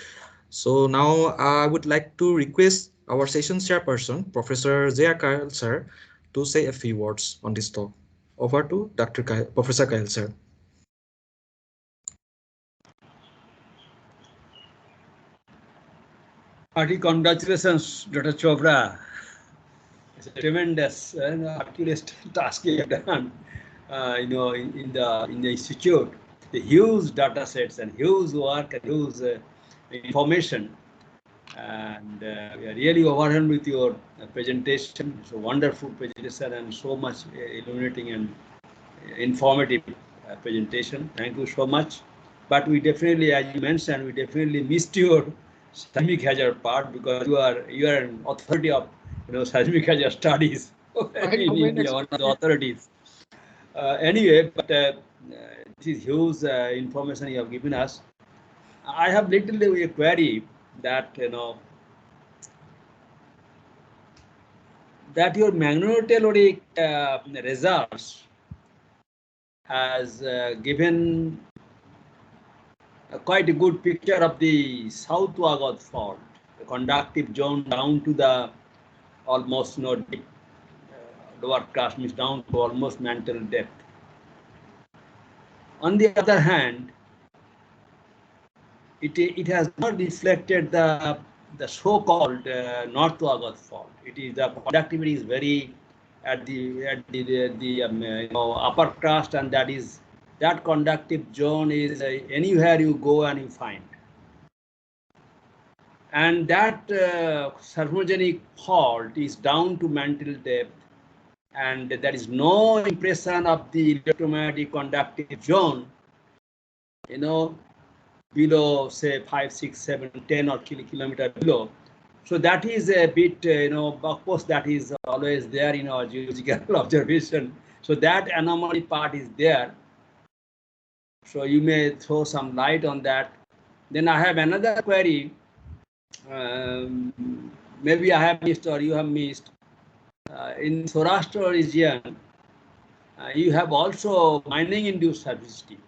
So now I would like to request our session chairperson, Professor J.R. Kyle, sir, to say a few words on this talk. Over to Dr. Kyle, Professor Kyle, sir. Hearty congratulations, Dr. Chopra. It's a tremendous Herculean task you have done. In the institute, the huge data sets and huge work and huge information, and we are really overwhelmed with your presentation. It's a wonderful presentation and so much illuminating and informative presentation. Thank you so much. But we definitely, as you mentioned, we definitely missed your seismic hazard part, because you are an authority of seismic hazard studies in India, one of the authorities. Anyway, but this is huge information you have given us. I have little a query that that your magnetotelluric results has given quite a good picture of the South Wagat fault, the conductive zone down to the almost deep, lower crust means down to almost mantle depth. On the other hand, it has not reflected the so-called North Wagat fault. It is the conductivity is very at the upper crust, and that conductive zone is anywhere you go and you find. And that seismogenic fault is down to mantle depth, and there is no impression of the electromagnetic conductive zone, below say 5, 6, 7, 10 or kilometer below. So that is a bit, of course, that is always there in our geological observation. So that anomaly part is there. So you may throw some light on that. Then I have another query. Maybe I have missed or you have missed. In Saurashtra region, you have also mining-induced seismicity.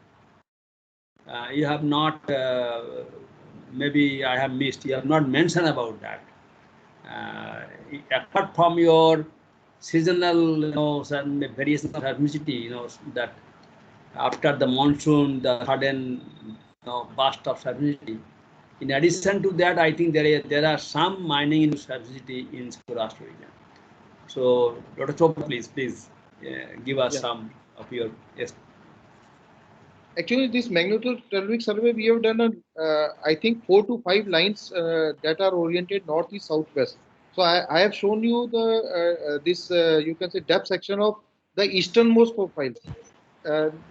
You have not, maybe I have missed, you have not mentioned about that. Apart from your seasonal, variation of seismicity, that after the monsoon, the sudden burst of seismicity. In addition to that, I think there are some mining in seismicity in Saurashtra region. So, Dr. Chopra, please give us some of your. Yes. Actually, this magnetotelluric survey we have done, I think 4 to 5 lines that are oriented northeast southwest. So I have shown you the this you can say depth section of the easternmost profile,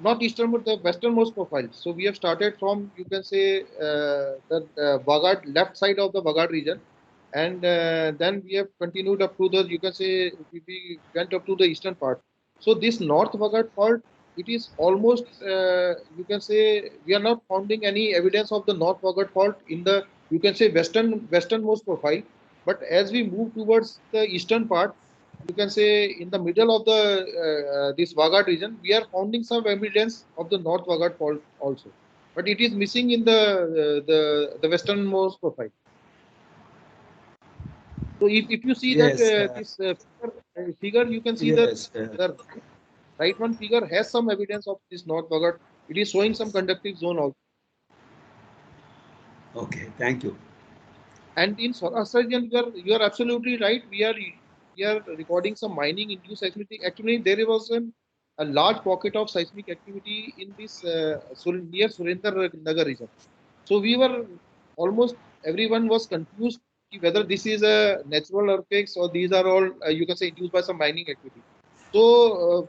not easternmost, the westernmost profile. So we have started from, you can say, the Wagad left side of the Wagad region, and then we have continued up to the, you can say, we went up to the eastern part. So this North Vagat fault, it is almost, you can say, we are not finding any evidence of the North Vagat fault in the, you can say, westernmost profile. But as we move towards the eastern part, you can say in the middle of the this Vagat region, we are finding some evidence of the North Vagat fault also, but it is missing in the westernmost profile. So if you see that Yes, this figure, you can see that yes. the right one figure has some evidence of this North Vagat. It is showing some conductive zone also. Okay, thank you. And in Saurashtra region, you are absolutely right. We are recording some mining induced seismicity. Actually, there was a large pocket of seismic activity in this near Surendranagar region. So we were almost everyone was confused whether this is a natural earthquakes or these are all you can say induced by some mining activity. So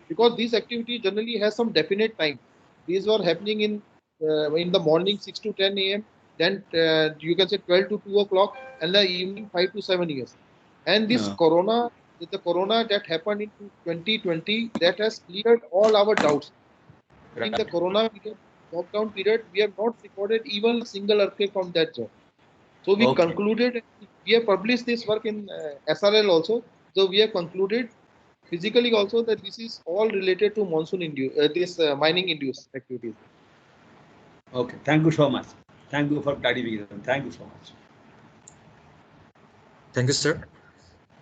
because this activity generally has some definite time, these were happening in the morning 6 to 10 a.m. Then you can say 12 to 2 o'clock, and the evening 5 to 7 years. And this Yeah. corona, the corona that happened in 2020, that has cleared all our doubts. During the corona period, lockdown period, we have not recorded even a single earthquake from that zone. So we Okay. concluded, we have published this work in SRL also. So we have concluded physically also that this is all related to monsoon induced, this mining induced activities. Okay. Thank you so much. Thank you for clarification. Thank you so much. Thank you, sir.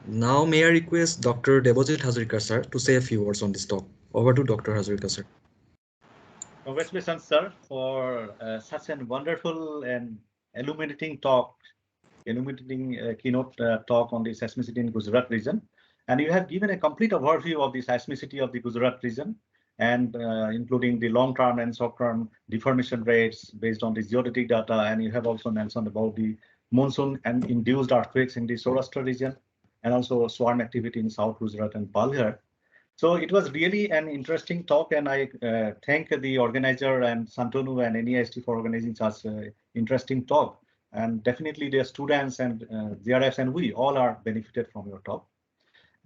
Now, may I request Dr. Debojit Hazarika, sir, to say a few words on this talk. Over to Dr. Hazarika, sir. Congratulations, sir, for such a wonderful and illuminating talk, illuminating keynote talk on the seismicity in Gujarat region. And you have given a complete overview of the seismicity of the Gujarat region, and including the long-term and short-term deformation rates based on the geodetic data. And you have also mentioned about the monsoon and induced earthquakes in the Saurashtra region, and also swarm activity in South Gujarat and Palghar. So it was really an interesting talk, and I thank the organizer and Santanu and NEIST for organizing such an interesting talk. And definitely the students and GRFs and we all are benefited from your talk.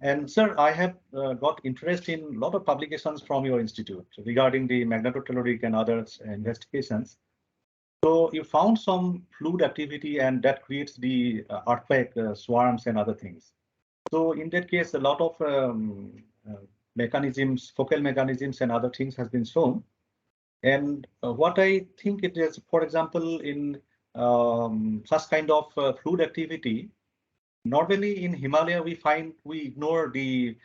And sir, I have got interest in a lot of publications from your institute regarding the magnetotelluric and other investigations. So you found some fluid activity, and that creates the earthquake swarms and other things. So in that case, a lot of mechanisms, focal mechanisms and other things has been shown. And what I think it is, for example, in such kind of fluid activity, normally in Himalaya, we ignore the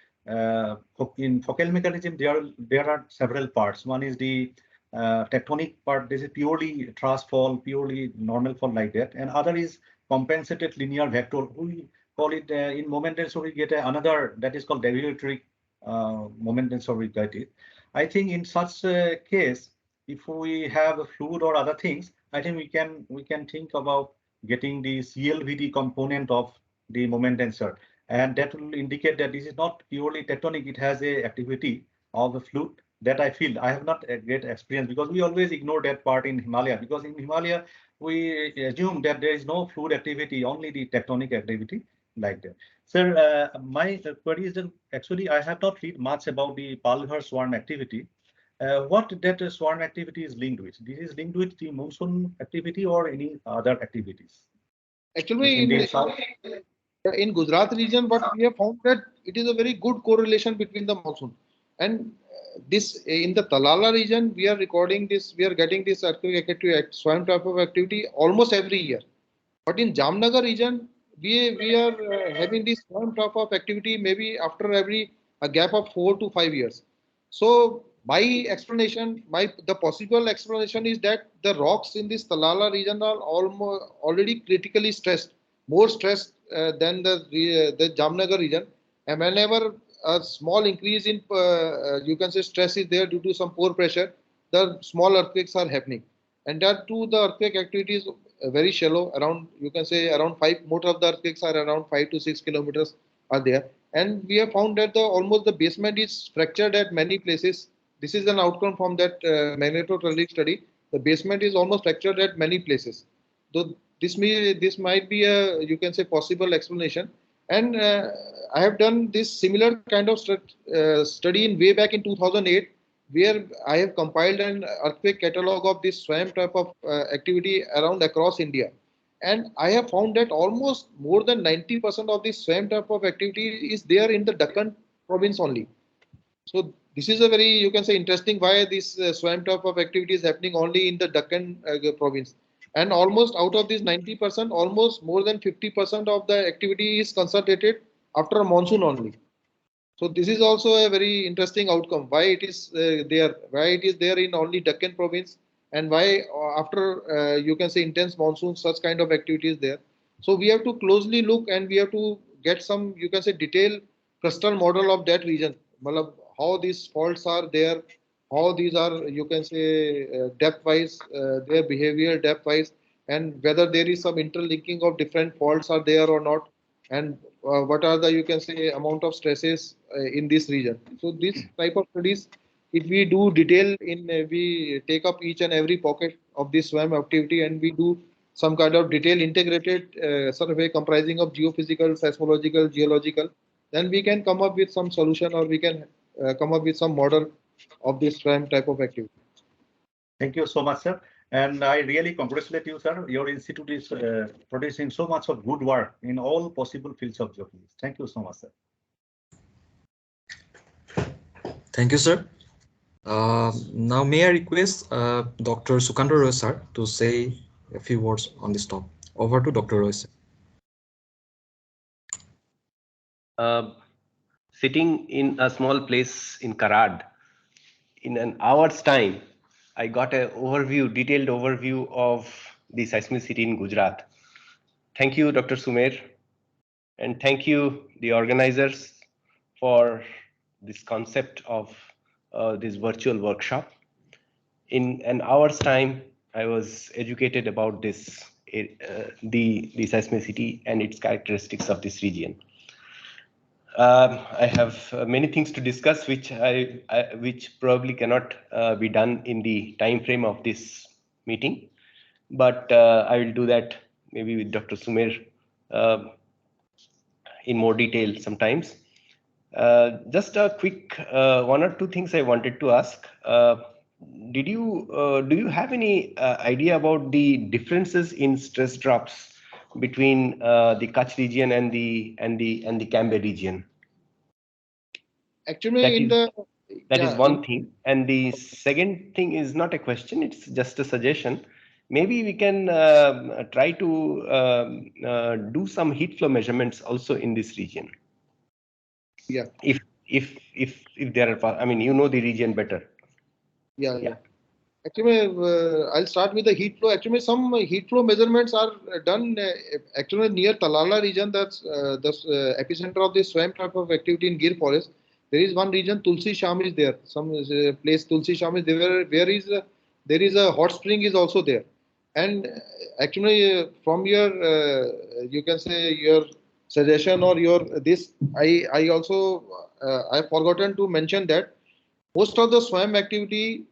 in focal mechanism, there are several parts. One is the tectonic part. This is purely thrust fall, purely normal fall like that. And other is compensated linear vector. We call it in moment tensor, we get another that is called deviatory moment tensor we get it. I think in such a case, if we have a fluid or other things, I think we can think about getting the CLVD component of the moment tensor, and that will indicate that this is not purely tectonic. It has a activity of the fluid that I feel. I have not a great experience because we always ignore that part in Himalaya, because in Himalaya we assume that there is no fluid activity, only the tectonic activity like that. Sir, my query is that actually I have not read much about the Palghar swarm activity. What that swarm activity is linked with? This is linked with the monsoon activity or any other activities Actually, in the south? in Gujarat region, but we have found that it is a very good correlation between the monsoon and this in the Talala region. We are recording this. We are getting this earthquake activity, swarm type of activity almost every year. But in Jamnagar region, we are having this swarm type of activity maybe after every a gap of 4 to 5 years. So my explanation, the possible explanation is that the rocks in this Talala region are almost already critically stressed, more stressed than the Jamnagar region. And whenever a small increase in you can say stress is there due to some pore pressure, the small earthquakes are happening. And that too, the earthquake activity is very shallow. Around you can say around five. Most of the earthquakes are around 5 to 6 kilometers are there, and we have found that the almost the basement is fractured at many places. This is an outcome from that magnetotelluric study. The basement is almost fractured at many places. So this might be a, you can say, possible explanation. And I have done this similar kind of study in way back in 2008, where I have compiled an earthquake catalog of this SWAM type of activity around across India. And I have found that almost more than 90% of this SWAM type of activity is there in the Deccan province only. So this is a very, you can say, interesting why this SWAM type of activity is happening only in the Deccan province. And almost out of this 90%, almost more than 50% of the activity is concentrated after a monsoon only. So this is also a very interesting outcome. Why it is there? Why it is there in only Deccan province, and why after you can say intense monsoon, such kind of activity is there. So we have to closely look, and we have to get some, you can say, detailed cluster model of that region. How these faults are there, how these are, you can say, depth-wise, their behavior depth-wise, and whether there is some interlinking of different faults are there or not, and what are the, you can say, amount of stresses in this region. So this type of studies, if we do detail in, we take up each and every pocket of this SWAM activity, and we do some kind of detailed integrated survey comprising of geophysical, seismological, geological, then we can come up with some solution, or we can come up with some model of this SWAM type of activity. Thank you so much, sir. And I really congratulate you, sir. Your institute is producing so much of good work in all possible fields of geophysics. Thank you so much, sir. Thank you, sir. Now, may I request Dr. Sukandar Roy, sir, to say a few words on this topic. Over to Dr. Roy, sir. Sitting in a small place in Karad, in an hour's time, I got a detailed overview of the seismicity in Gujarat. Thank you, Dr. Sumer, and thank you, the organizers, for this concept of this virtual workshop. In an hour's time, I was educated about this, the seismicity and its characteristics of this region. I have many things to discuss, which probably cannot be done in the time frame of this meeting, but I will do that maybe with Dr. Sumer in more detail sometimes. Just a quick one or two things I wanted to ask. Do you have any idea about the differences in stress drops between the Kutch region and the Cambay region? Actually, that is one thing. And the second thing is not a question; it's just a suggestion. Maybe we can try to do some heat flow measurements also in this region. Yeah. If there are, I mean, you know the region better. Yeah. Actually, I'll start with the heat flow. Actually, some heat flow measurements are done actually near Talala region. That's the epicenter of this SWAM type of activity in Gir forest. There is one region, Tulsi Sham is there. Some place Tulsi Sham is there. There is a hot spring is also there. And actually, from your you can say your suggestion or your this, I also I've forgotten to mention that most of the SWAM activity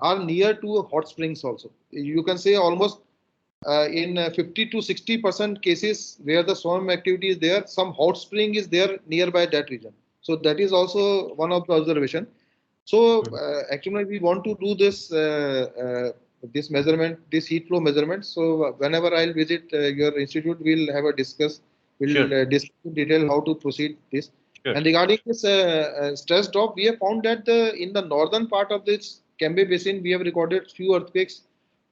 are near to hot springs also. You can say almost in 50 to 60% cases where the SWAM activity is there, some hot spring is there nearby that region. So that is also one of the observation. So actually we want to do this this measurement, this heat flow measurement. So whenever I'll visit your institute, we'll have a discuss. We'll discuss in detail how to proceed this. Sure. And regarding this stress drop, we have found that in the northern part of this Cambay Basin, we have recorded few earthquakes,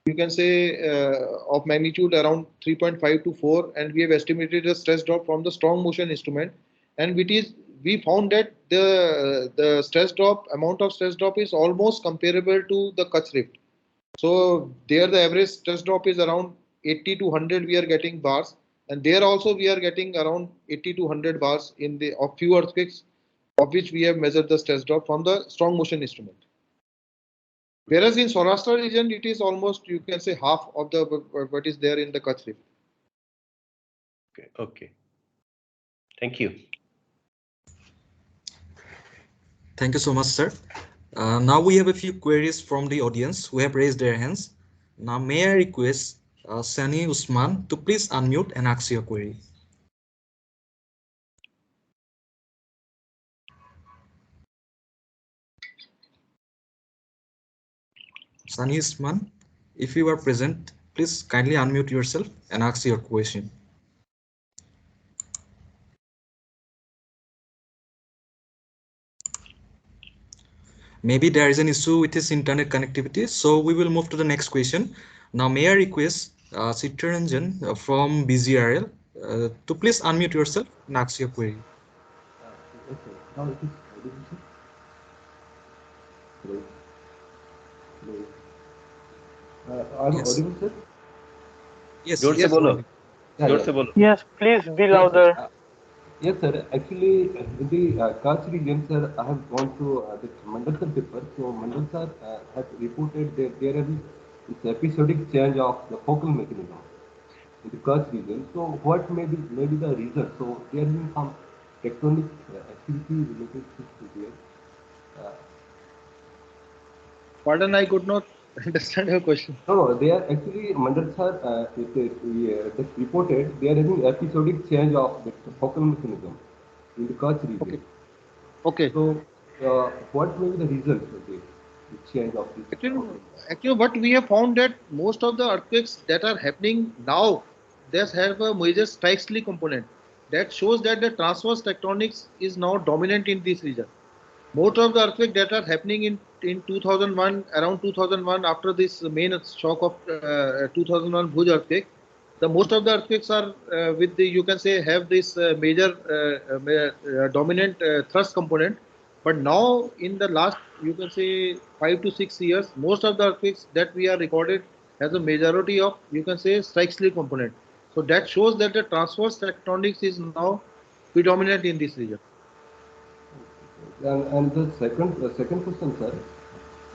you can say of magnitude around 3.5 to 4, and we have estimated the stress drop from the strong motion instrument, and we found that the stress drop, amount of stress drop is almost comparable to the Kutch Rift. So there the average stress drop is around 80 to 100 we are getting bars, and there also we are getting around 80 to 100 bars in the of few earthquakes of which we have measured the stress drop from the strong motion instrument. Whereas in Saurashtra region, it is almost, you can say, half of the what is there in the Kutch Rift. Okay. Thank you. Thank you so much, sir. Now we have a few queries from the audience who have raised their hands. Now, may I request Sani Usman to please unmute and ask your query. Sani Usman, if you are present, please kindly unmute yourself and ask your question. Maybe there is an issue with his internet connectivity, so we will move to the next question. Now, may I request Sitaranjan from BGRL to please unmute yourself and ask your query. Okay, now it is audible, sir. Hello. Hello. I'm Yes. audible, sir. Yes. जोर से Yes. बोलो, Yeah, जोर yeah. से बोलो. Yes, please be Yes, louder. sir. Yes, sir. Actually, in the Kutch region, sir, I have gone through the Mandal sir paper. So Mandal sir has reported that there is this episodic change of the focal mechanism in the Kutch region. So what may be the reason? So there has been some tectonic activity related to there. Uh, Pardon, I could not understand your question. No, they are actually, Mandal sir, that reported they are having episodic change of the focal mechanism in the Kutch region. Okay. Okay. So, what may be the result of the change of this? Actually, what we have found that most of the earthquakes that are happening now, they have a major strike slip component. That shows that the transverse tectonics is now dominant in this region. Most of the earthquakes that are happening in 2001, around 2001, after this main shock of 2001 Bhuj earthquake, the most of the earthquakes are with the, you can say, have this major dominant thrust component. But now in the last, you can say, 5 to 6 years, most of the earthquakes that we are recorded has a majority of, you can say, strike slip component. So that shows that the transverse tectonics is now predominant in this region. And the second question, sir,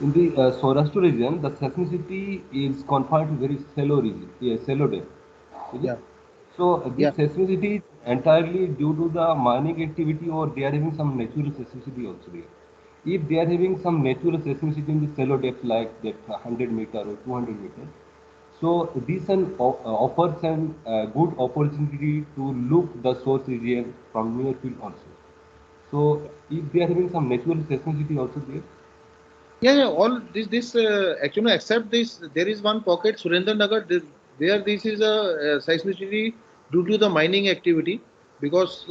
in the Saurashtra region, the seismicity is confined to very shallow region, shallow depth. Yeah. So this Yeah. seismicity is entirely due to the mining activity, or they are having some natural seismicity also there. If they are having some natural seismicity in the shallow depth like that 100-meter or 200 meters, so this offers an good opportunity to look the source region from near field also. So if they are having some natural seismicity also there. Yeah, all this actually, except this, there is one pocket, Surendranagar, where this is a seismicity due to the mining activity. Because,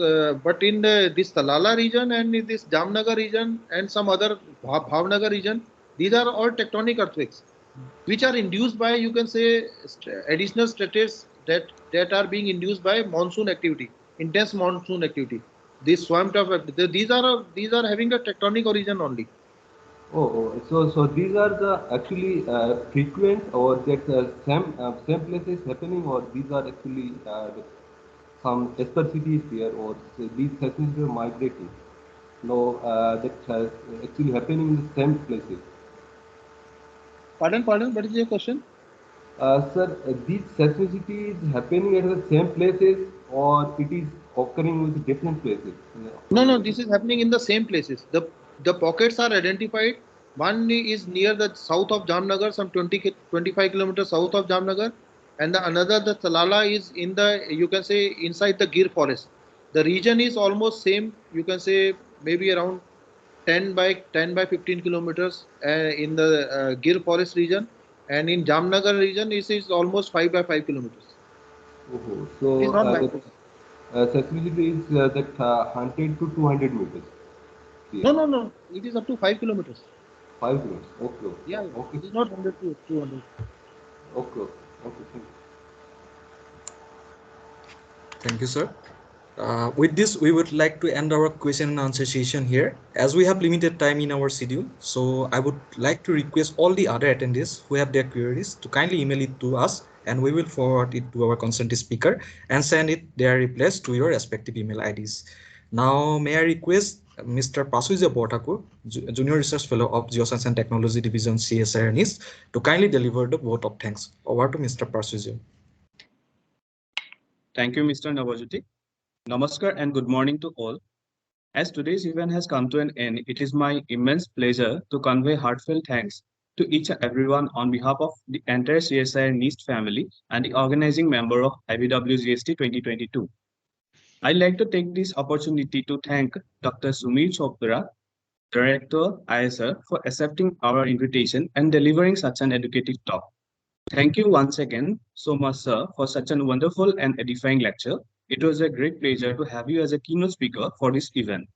but in this Talala region and in this Jamnagar region and some other Bhavnagar region, these are all tectonic earthquakes, which are induced by, you can say, additional strates that are being induced by monsoon activity, intense monsoon activity. This swamped of these are having a tectonic origin only. So these are the actually frequent, or that same places happening, or these are actually some cities there, or these seismic are migrating. No, that actually happening in the same places. Pardon, what is your question? Sir, these seismicity is happening at the same places, or it is occurring with different places? No, this is happening in the same places. The pockets are identified. One is near the south of Jamnagar, some 25 kilometers south of Jamnagar, and the another, the Talala, is in the, you can say, inside the Gir forest. The region is almost same. You can say maybe around 10 by 15 kilometers in the Gir forest region, and in Jamnagar region is almost 5 by 5 kilometers. So It is not the micro. seismicity is that 100 to 200 meters. Yeah. No. It is up to 5 kilometers. 5 kilometers. Okay. Yeah, Okay. it is not 100 to 200. Okay. Okay. Thank you. Thank you, sir. With this, we would like to end our question and answer session here, as we have limited time in our schedule. So I would like to request all the other attendees who have their queries to kindly email it to us, and we will forward it to our concerned speaker and send it their replies to your respective email IDs. Now, may I request Mr. Prasujya Borthakur, Junior Research Fellow of Geoscience and Technology Division CSIR NIST, to kindly deliver the vote of thanks. Over to Mr. Prasujya. Thank you, Mr. Navajyoti. Namaskar and good morning to all. As today's event has come to an end, it is my immense pleasure to convey heartfelt thanks to each and everyone on behalf of the entire CSIR NIST family and the organizing member of IVWGST 2022. I'd like to take this opportunity to thank Dr. Sumir Chopra, Director ISR, for accepting our invitation and delivering such an educative talk. Thank you once again so much, sir, for such a wonderful and edifying lecture. It was a great pleasure to have you as a keynote speaker for this event.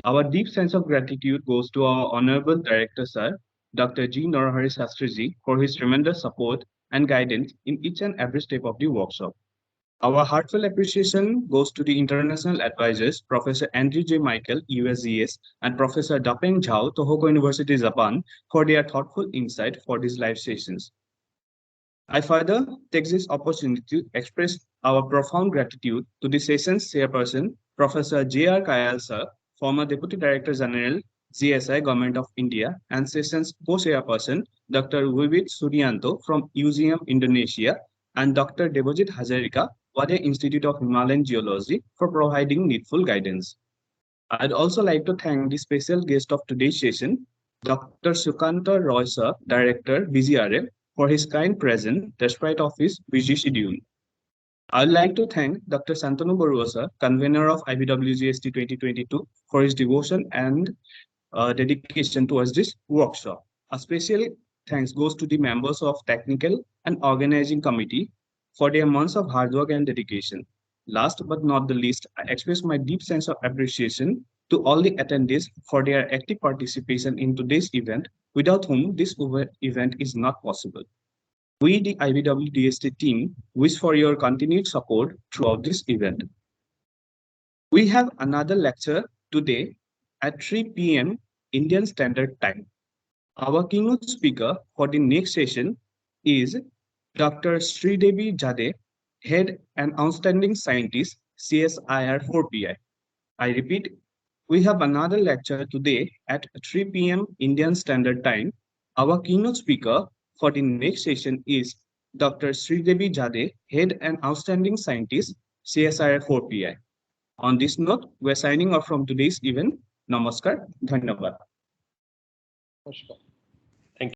Our deep sense of gratitude goes to our Honorable Director, sir, Dr. G. Narahari Shastriji, for his tremendous support and guidance in each and every step of the workshop. Our heartfelt appreciation goes to the international advisors, Professor Andrew J. Michael, USGS, and Professor Dapeng Zhao, Tohoku University, Japan, for their thoughtful insight for these live sessions. I further take this opportunity to express our profound gratitude to the session's chairperson, Professor J.R. Kayal, sir, former Deputy Director General, GSI, Government of India, and session's co-chairperson, Dr. Vivit Suryanto from UGM, Indonesia, and Dr. Debojit Hazarika, Wade Institute of Himalayan Geology, for providing needful guidance. I'd also like to thank the special guest of today's session, Dr. Sukanta Roy, sir, Director, BGRF, for his kind presence despite of his busy schedule. I'd like to thank Dr. Santanu Barua, sir, convener of IVWGST 2022, for his devotion and dedication towards this workshop. A special thanks goes to the members of technical and organizing committee for their months of hard work and dedication. Last but not the least, I express my deep sense of appreciation to all the attendees for their active participation in today's event, without whom this event is not possible. We, the IVWGST team, wish for your continued support throughout this event. We have another lecture today at 3 p.m. Indian Standard Time. Our keynote speaker for the next session is Dr. Sridevi Jade, Head and Outstanding Scientist, CSIR 4PI. I repeat, we have another lecture today at 3 p.m. Indian Standard Time. Our keynote speaker for the next session is Dr. Sridevi Jade, Head and Outstanding Scientist, CSIR 4PI. On this note, we're signing off from today's event. Namaskar, Dhanyavad. Namaskar.